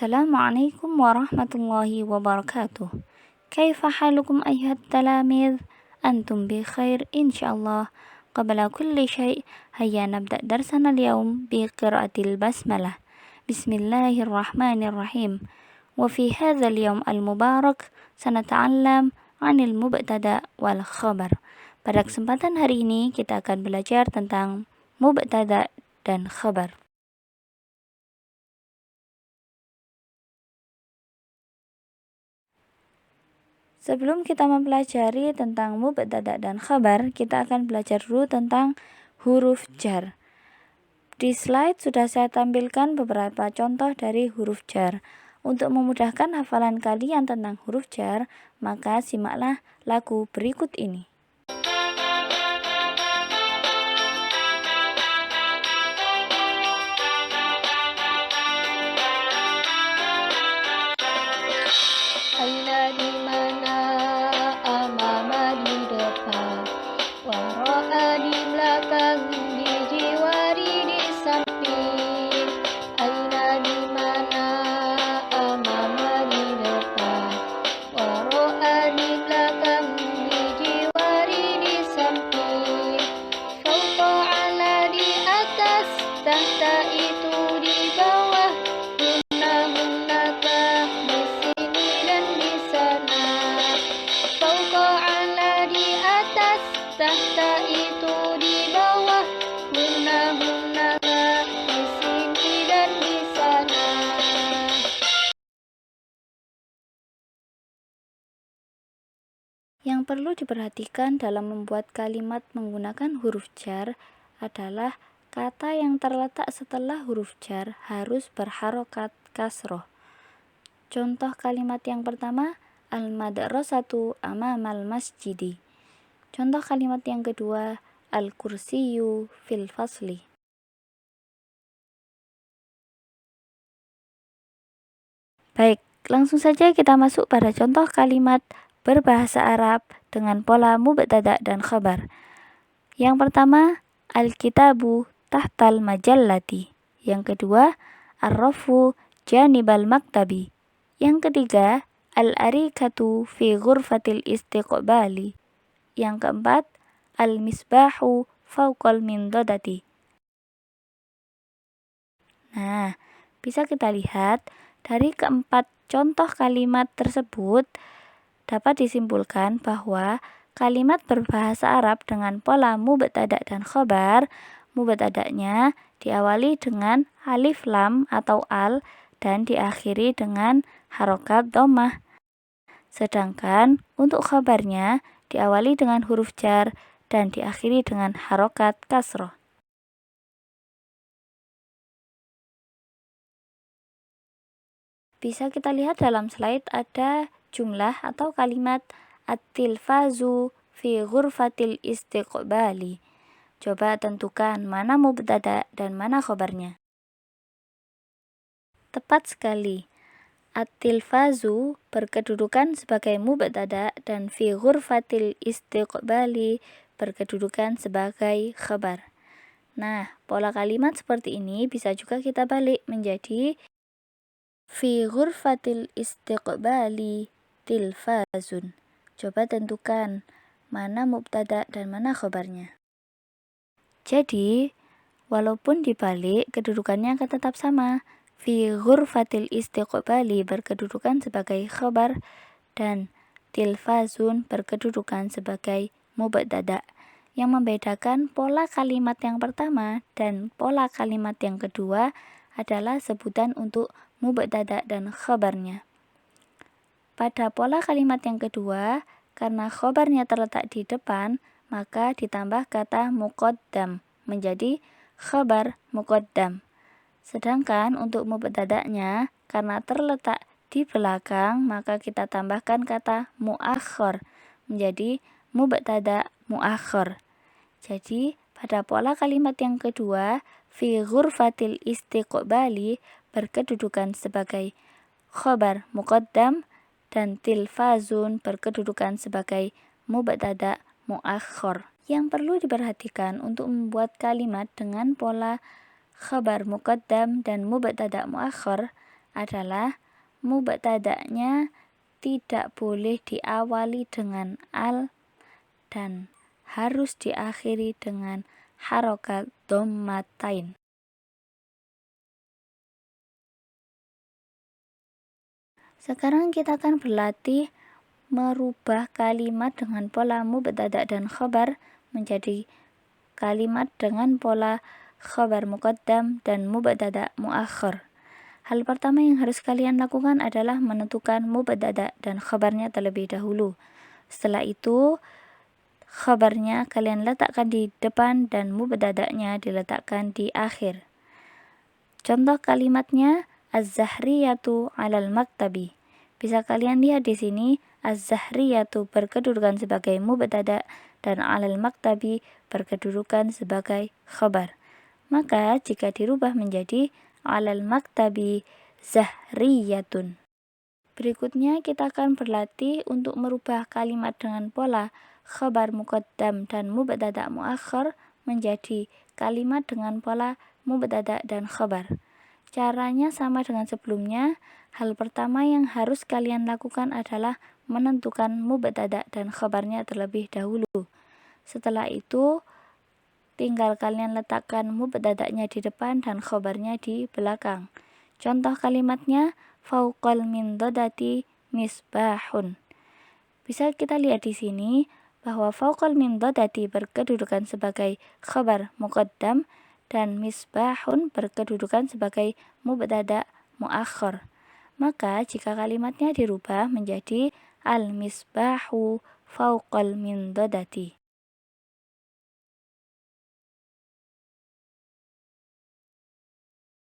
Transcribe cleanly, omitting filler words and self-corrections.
Assalamualaikum warahmatullahi wabarakatuh. Kaifa halukum ayuhat talamid? Antum bi khair insyaallah. Qabla kulli syai' hayya nabda darsana al-yawm bi qiraatil basmalah. Bismillahirrahmanirrahim. Wa fi hadzal yawm al-mubarak sanata'allam 'anil mubtada' wal khabar. Pada kesempatan hari ini kita akan belajar tentang mubtada' dan khabar. Sebelum kita mempelajari tentang mubtada dan khabar, kita akan belajar dulu tentang huruf jar. Di slide sudah saya tampilkan beberapa contoh dari huruf jar. Untuk memudahkan hafalan kalian tentang huruf jar, maka simaklah lagu berikut ini. Aina di mana, amama di depan, wara'a di belakang, di jiwari di samping. Aina di mana, amama di depan, wara'a di belakang, di jiwari di samping. Fauqa ala di atas, tahta itu di bawah. Tahta itu di bawah, hunna di sini dan di sana. Yang perlu diperhatikan dalam membuat kalimat menggunakan huruf jar adalah kata yang terletak setelah huruf jar harus berharokat kasroh. Contoh kalimat yang pertama, al-madrasatu amamal masjidi. Contoh kalimat yang kedua, al-kursiyu fil fasli. Baik, langsung saja kita masuk pada contoh kalimat berbahasa Arab dengan pola mubtada dan khabar. Yang pertama, al-kitabu tahtal majallati. Yang kedua, ar-rafu janibal maktabi. Yang ketiga, al-arikatu fi ghurfatil istiqbali. Yang keempat, al-misbahu fauqal mindodati. Nah, bisa kita lihat dari keempat contoh kalimat tersebut dapat disimpulkan bahwa kalimat berbahasa Arab dengan pola mubtada dan khabar, mubtada'nya diawali dengan alif lam atau al dan diakhiri dengan harokat dhammah. Sedangkan untuk khabarnya diawali dengan huruf jar dan diakhiri dengan harokat kasroh. Bisa kita lihat dalam slide ada jumlah atau kalimat at-tilfazu fi ghurfatil istiqbali. Coba tentukan mana mubtada dan mana khabarnya. Tepat sekali. At-tilfazu berkedudukan sebagai mubtada dan fi ghurfatil istiqbali berkedudukan sebagai khabar. Nah, pola kalimat seperti ini bisa juga kita balik menjadi fi ghurfatil istiqbali tilfazun. Coba tentukan mana mubtada dan mana khabarnya. Jadi, walaupun dibalik, kedudukannya akan tetap sama. Fi ghurfatil istiqbali berkedudukan sebagai khabar dan tilfazun berkedudukan sebagai mubtada. Yang membedakan pola kalimat yang pertama dan pola kalimat yang kedua adalah sebutan untuk mubtada dan khabarnya. Pada pola kalimat yang kedua, karena khabarnya terletak di depan, maka ditambah kata muqaddam menjadi khabar muqaddam. Sedangkan untuk mubtada'nya, karena terletak di belakang, maka kita tambahkan kata muakhir menjadi mubtada' muakhir. Jadi, pada pola kalimat yang kedua, fi ghurfatil istiqbali berkedudukan sebagai khabar muqaddam dan tilfazun berkedudukan sebagai mubtada' muakhir. Yang perlu diperhatikan untuk membuat kalimat dengan pola khabar muqaddam dan mubtada' muakhir adalah mubtada'nya tidak boleh diawali dengan al dan harus diakhiri dengan harokat dhammatain. Sekarang kita akan berlatih merubah kalimat dengan pola mubtada' dan khabar menjadi kalimat dengan pola khabar muqaddam dan mubtada' muakhir. Hal pertama yang harus kalian lakukan adalah menentukan mubtada' dan khabarnya terlebih dahulu. Setelah itu, khabarnya kalian letakkan di depan dan mubtada'nya diletakkan di akhir. Contoh kalimatnya, az-zahriyatu 'alal maktabi. Bisa kalian lihat di sini, az-zahriyatu berkedudukan sebagai mubtada' dan 'alal maktabi berkedudukan sebagai khabar. Maka jika dirubah menjadi 'alal maktabi zahriyatun. Berikutnya kita akan berlatih untuk merubah kalimat dengan pola khabar muqaddam dan mubtada' muakhir menjadi kalimat dengan pola mubtada' dan khabar. Caranya sama dengan sebelumnya. Hal pertama yang harus kalian lakukan adalah menentukan mubtada' dan khabarnya terlebih dahulu. Setelah itu, tinggal kalian letakkan mubtada'nya di depan dan khabarnya di belakang. Contoh kalimatnya, fauqal mindodati misbahun. Bisa kita lihat di sini bahwa fauqal mindodati berkedudukan sebagai khabar muqaddam dan misbahun berkedudukan sebagai mubtada' muakhir. Maka jika kalimatnya dirubah menjadi al misbahu fauqal mindodati.